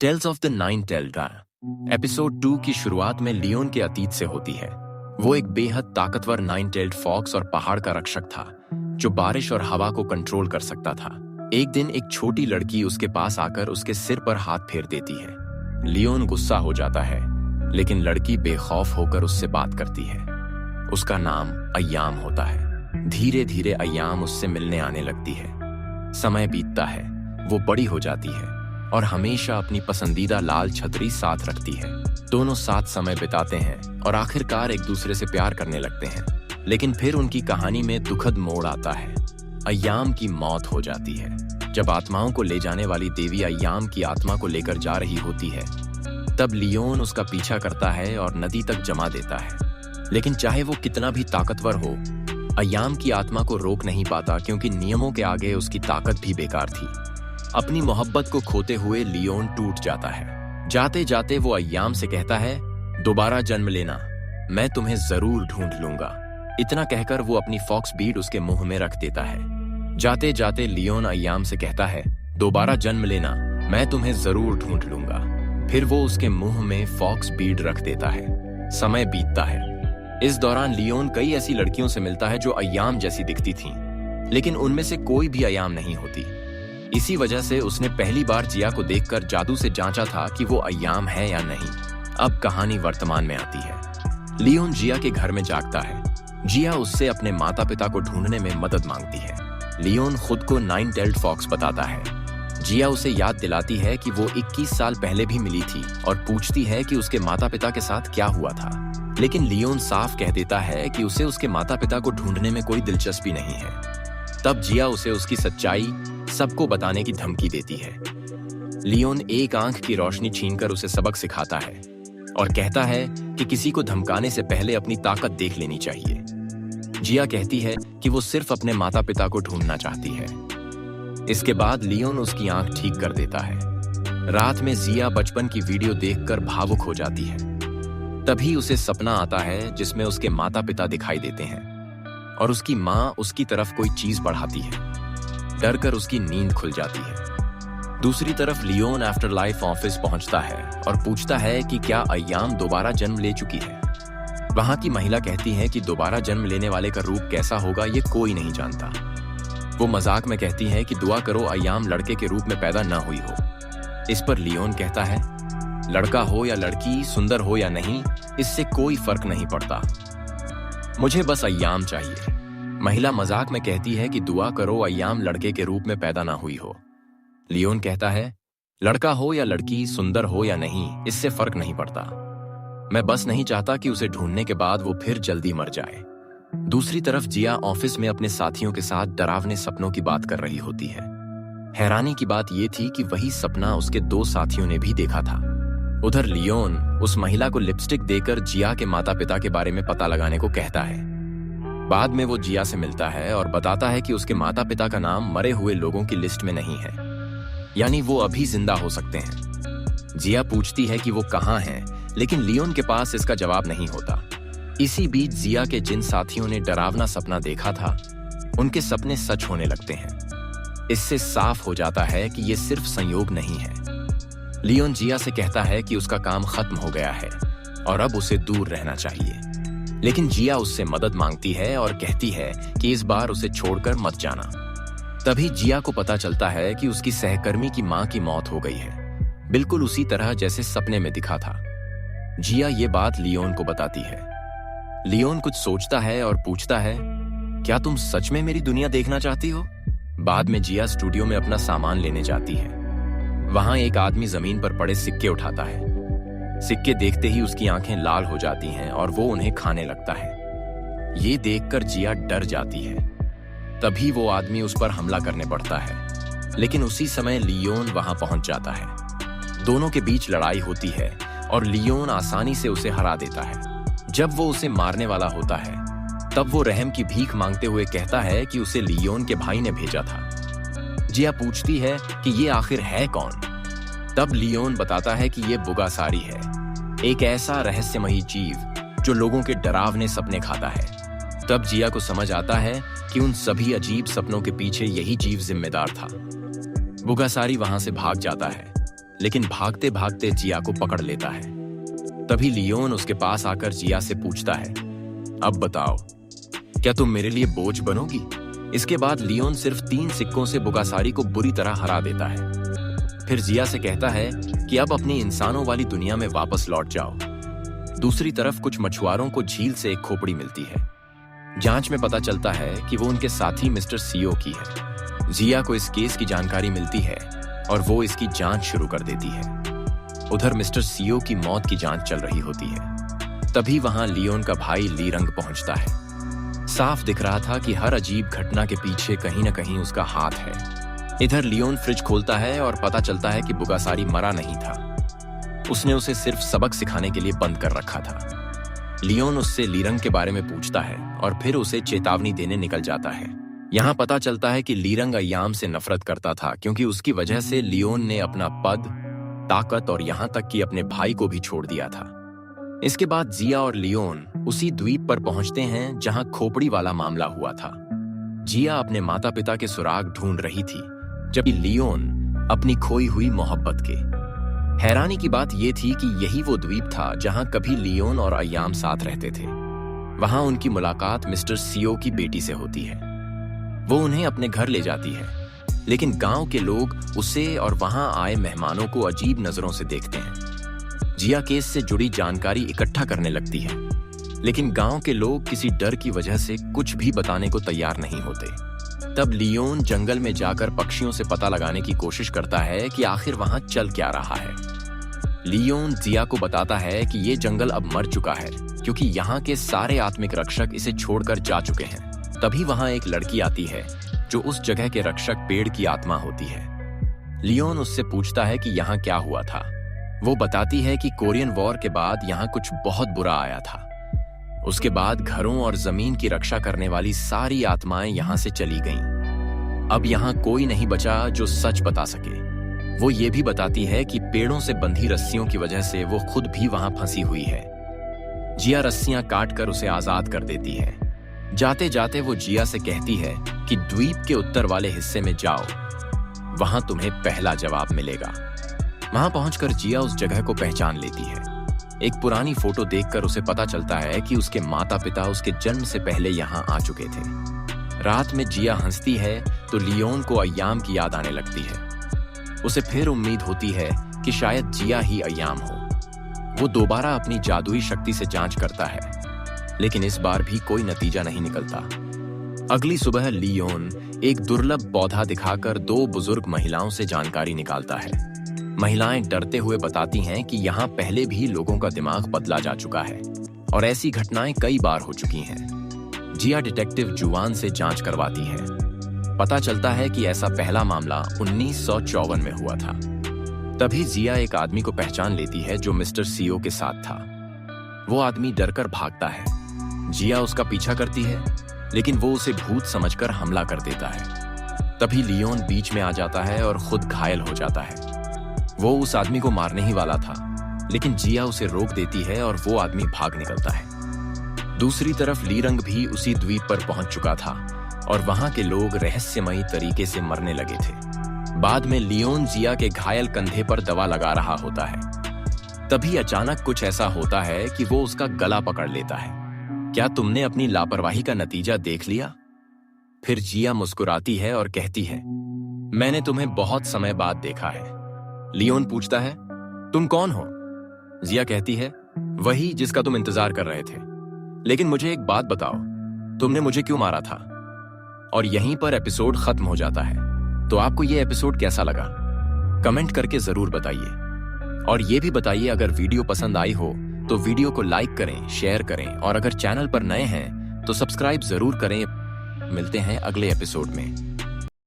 Tales of the nine tailed episode 2 की शुरुआत में लियोन के अतीत से होती है। वो एक बेहद ताकतवर नाइन टेल्ड फॉक्स और पहाड़ का रक्षक था जो बारिश और हवा को कंट्रोल कर सकता था। एक दिन एक छोटी लड़की उसके पास आकर उसके सिर पर हाथ फेर देती है। लियोन गुस्सा हो जाता है, लेकिन लड़की बेखौफ होकर उससे बात करती है। उसका नाम अय्याम होता है। धीरे धीरे अय्याम उससे मिलने आने लगती है। समय बीतता है, वो बड़ी हो जाती है और हमेशा अपनी पसंदीदा लाल छतरी साथ रखती है। दोनों साथ समय बिताते हैं और आखिरकार एक दूसरे से प्यार करने लगते हैं। लेकिन फिर उनकी कहानी में दुखद मोड़ आता है। अय्याम की मौत हो जाती है। जब आत्माओं को ले जाने वाली देवी अय्याम की आत्मा को लेकर जा रही होती है, तब लियोन उसका पीछा करता है और नदी तक जमा देता है। लेकिन चाहे वो कितना भी ताकतवर हो, अय्याम की आत्मा को रोक नहीं पाता, क्योंकि नियमों के आगे उसकी ताकत भी बेकार थी। अपनी मोहब्बत को खोते हुए लियोन टूट जाता है। जाते जाते वो अय्याम से कहता है, दोबारा जन्म लेना, मैं तुम्हें जरूर ढूंढ लूंगा। इतना कहकर वो अपनी फॉक्स बीड उसके मुंह में रख देता है। जाते जाते लियोन अय्याम से कहता है, दोबारा जन्म लेना, मैं तुम्हें जरूर ढूंढ लूंगा। फिर वो उसके मुंह में फॉक्स बीड रख देता है। समय बीतता है। इस दौरान लियोन कई ऐसी लड़कियों से मिलता है जो अय्याम जैसी दिखती थीं, लेकिन उनमें से कोई भी अय्याम नहीं होती। इसी वजह से उसने पहली बार जिया को देखकर जादू से जांचा था कि वो अय्याम है या नहीं। अब कहानी वर्तमान में आती है। लियोन जिया के घर में जागता है। जिया उससे अपने माता पिता को ढूंढने में मदद मांगती है। लियोन खुद को नाइन टेल्ड फॉक्स बताता है। जिया उसे याद दिलाती है कि वो 21 साल पहले भी मिली थी और पूछती है कि उसके माता पिता के साथ क्या हुआ था। लेकिन लियोन साफ कह देता है कि उसे उसके माता पिता को ढूंढने में कोई दिलचस्पी नहीं है। तब जिया उसे उसकी सच्चाई सबको बताने की धमकी देती है। लियोन एक आंख की रोशनी छीनकर उसे सबक सिखाता है और कहता है कि किसी को धमकाने से पहले अपनी ताकत देख लेनी चाहिए। जिया कहती है कि वो सिर्फ अपने माता पिता को ढूंढना चाहती है। इसके बाद लियोन उसकी आंख ठीक कर देता है। रात में जिया बचपन की वीडियो देखकर भावुक हो जाती है। तभी उसे सपना आता है जिसमें उसके माता पिता दिखाई देते हैं और उसकी माँ उसकी तरफ कोई चीज बढ़ाती है। डर कर उसकी नींद खुल जाती है। दूसरी तरफ लियोन आफ्टर लाइफ ऑफिस पहुंचता है और पूछता है कि क्या अय्याम दोबारा जन्म ले चुकी है। वहां की महिला कहती है कि दोबारा जन्म लेने वाले का रूप कैसा होगा ये कोई नहीं जानता। वो मजाक में कहती है कि दुआ करो अय्याम लड़के के रूप में पैदा न हुई हो। इस पर लियोन कहता है, लड़का हो या लड़की, सुंदर हो या नहीं, इससे कोई फर्क नहीं पड़ता, मुझे बस अय्याम चाहिए। महिला मजाक में कहती है कि दुआ करो अय्याम लड़के के रूप में पैदा ना हुई हो। लियोन कहता है, लड़का हो या लड़की, सुंदर हो या नहीं, इससे फर्क नहीं पड़ता, मैं बस नहीं चाहता कि उसे ढूंढने के बाद वो फिर जल्दी मर जाए। दूसरी तरफ जिया ऑफिस में अपने साथियों के साथ डरावने सपनों की बात कर रही होती है। हैरानी की बात यह थी कि वही सपना उसके 2 साथियों ने भी देखा था। उधर लियोन उस महिला को लिपस्टिक देकर जिया के माता पिता के बारे में पता लगाने को कहता है। बाद में वो जिया से मिलता है और बताता है कि उसके माता पिता का नाम मरे हुए लोगों की लिस्ट में नहीं है, यानी वो अभी जिंदा हो सकते हैं। जिया पूछती है कि वो कहाँ हैं, लेकिन लियोन के पास इसका जवाब नहीं होता। इसी बीच जिया के जिन साथियों ने डरावना सपना देखा था, उनके सपने सच होने लगते हैं। इससे साफ हो जाता है कि ये सिर्फ संयोग नहीं है। लियोन जिया से कहता है कि उसका काम खत्म हो गया है और अब उसे दूर रहना चाहिए। लेकिन जिया उससे मदद मांगती है और कहती है कि इस बार उसे छोड़कर मत जाना। तभी जिया को पता चलता है कि उसकी सहकर्मी की मां की मौत हो गई है, बिल्कुल उसी तरह जैसे सपने में दिखा था। जिया ये बात लियोन को बताती है। लियोन कुछ सोचता है और पूछता है, क्या तुम सच में मेरी दुनिया देखना चाहती हो? बाद में जिया स्टूडियो में अपना सामान लेने जाती है। वहां एक आदमी जमीन पर पड़े सिक्के उठाता है। सिक्के देखते ही उसकी आंखें लाल हो जाती हैं और वो उन्हें खाने लगता है। ये देखकर जिया डर जाती है। तभी वो आदमी उस पर हमला करने पड़ता है, लेकिन उसी समय लियोन वहां पहुंच जाता है। दोनों के बीच लड़ाई होती है और लियोन आसानी से उसे हरा देता है। जब वो उसे मारने वाला होता है, तब वो रहम की भीख मांगते हुए कहता है कि उसे लियोन के भाई ने भेजा था। जिया पूछती है कि ये आखिर है कौन? तब लियोन बताता है कि ये बुगासारी है, एक ऐसा रहस्यमयी जीव जो लोगों के डरावने सपने खाता है। तब जिया को समझ आता है कि उन सभी अजीब सपनों के पीछे यही जीव जिम्मेदार था। बुगासारी वहां से भाग जाता है लेकिन भागते भागते जिया को पकड़ लेता है। तभी लियोन उसके पास आकर जिया से पूछता है, अब बताओ, क्या तुम मेरे लिए बोझ बनोगी? इसके बाद लियोन सिर्फ 3 सिक्कों से बुगासारी को बुरी तरह हरा देता है। फिर जिया से कहता है कि अब अपनी इंसानों वाली दुनिया में वापस लौट जाओ। दूसरी तरफ कुछ मछुआरों को झील से एक खोपड़ी मिलती है। जांच में पता चलता है कि वो उनके साथी मिस्टर सीओ की है। जिया को इस केस की जानकारी मिलती है और वो इसकी जांच शुरू कर देती है। उधर मिस्टर सीओ की मौत की जांच चल रही होती है। तभी वहां लियोन का भाई लीरंग पहुंचता है। साफ दिख रहा था कि हर अजीब घटना के पीछे कहीं न कहीं उसका हाथ है। इधर लियोन फ्रिज खोलता है और पता चलता है कि बुगासारी मरा नहीं था। उसने उसे सिर्फ सबक सिखाने के लिए बंद कर रखा था। लियोन उससे लीरंग के बारे में पूछता है और फिर उसे चेतावनी देने निकल जाता है। यहाँ पता चलता है कि लीरंग अय्याम से नफरत करता था, क्योंकि उसकी वजह से लियोन ने अपना पद, ताकत और यहाँ तक कि अपने भाई को भी छोड़ दिया था। इसके बाद जिया और लियोन उसी द्वीप पर पहुंचते हैं जहां खोपड़ी वाला मामला हुआ था। जिया अपने माता पिता के सुराग ढूंढ रही थी, जबकि लियोन अपनी खोई हुई मोहब्बत के। हैरानी की बात यह थी कि यही वो द्वीप था जहां कभी लियोन और अय्याम साथ रहते थे। वहां उनकी मुलाकात मिस्टर सीओ की बेटी से होती है। वो उन्हें अपने घर ले जाती है, लेकिन गांव के लोग उसे और वहां आए मेहमानों को अजीब नजरों से देखते हैं। जिया केस से जुड़ी जानकारी इकट्ठा करने लगती है, लेकिन गांव के लोग किसी डर की वजह से कुछ भी बताने को तैयार नहीं होते। तब लियोन जंगल में जाकर पक्षियों से पता लगाने की कोशिश करता है कि आखिर वहां चल क्या रहा है। लियोन जिया को बताता है कि ये जंगल अब मर चुका है, क्योंकि यहाँ के सारे आत्मिक रक्षक इसे छोड़कर जा चुके हैं। तभी वहां एक लड़की आती है जो उस जगह के रक्षक पेड़ की आत्मा होती है। लियोन उससे पूछता है कि यहाँ क्या हुआ था। वो बताती है कि कोरियन वॉर के बाद यहाँ कुछ बहुत बुरा आया था। उसके बाद घरों और जमीन की रक्षा करने वाली सारी आत्माएं यहाँ से चली गईं। अब यहाँ कोई नहीं बचा जो सच बता सके। वो ये भी बताती है कि पेड़ों से बंधी रस्सियों की वजह से वो खुद भी वहां फंसी हुई है। जिया रस्सियां काटकर उसे आजाद कर देती है। जाते जाते वो जिया से कहती है कि द्वीप के उत्तर वाले हिस्से में जाओ, वहां तुम्हें पहला जवाब मिलेगा। वहां पहुंचकर जिया उस जगह को पहचान लेती है। एक पुरानी फोटो देखकर उसे पता चलता है कि उसके माता पिता उसके जन्म से पहले यहाँ आ चुके थे। रात में जिया हंसती है तो लियोन को अय्याम की याद आने लगती है। उसे फिर उम्मीद होती है कि शायद जिया ही अय्याम हो। वो दोबारा अपनी जादुई शक्ति से जांच करता है, लेकिन इस बार भी कोई नतीजा नहीं निकलता। अगली सुबह लियोन एक दुर्लभ पौधा दिखाकर 2 बुजुर्ग महिलाओं से जानकारी निकालता है। महिलाएं डरते हुए बताती हैं कि यहाँ पहले भी लोगों का दिमाग बदला जा चुका है और ऐसी घटनाएं कई बार हो चुकी हैं। जिया डिटेक्टिव जुआन से जांच करवाती है। पता चलता है कि ऐसा पहला मामला 1954 में हुआ था। तभी जिया एक आदमी को पहचान लेती है जो मिस्टर सीओ के साथ था। वो आदमी डरकर भागता है। जिया उसका पीछा करती है, लेकिन वो उसे भूत समझकर हमला कर देता है। तभी लियोन बीच में आ जाता है और खुद घायल हो जाता है। वो उस आदमी को मारने ही वाला था, लेकिन जिया उसे रोक देती है और वो आदमी भाग निकलता है। दूसरी तरफ लीरंग भी उसी द्वीप पर पहुंच चुका था और वहां के लोग रहस्यमयी तरीके से मरने लगे थे। बाद में लियोन जिया के घायल कंधे पर दवा लगा रहा होता है। तभी अचानक कुछ ऐसा होता है कि वो उसका गला पकड़ लेता है। क्या तुमने अपनी लापरवाही का नतीजा देख लिया? फिर जिया मुस्कुराती है और कहती है, मैंने तुम्हें बहुत समय बाद देखा है। लियोन पूछता है, तुम कौन हो? जिया कहती है, वही जिसका तुम इंतजार कर रहे थे। लेकिन मुझे एक बात बताओ, तुमने मुझे क्यों मारा था? और यहीं पर एपिसोड खत्म हो जाता है। तो आपको ये एपिसोड कैसा लगा? कमेंट करके जरूर बताइए। और ये भी बताइए अगर वीडियो पसंद आई हो तो वीडियो को लाइक करें, शेयर करें और अगर चैनल पर नए हैं तो सब्सक्राइब जरूर करें। मिलते हैं अगले एपिसोड में।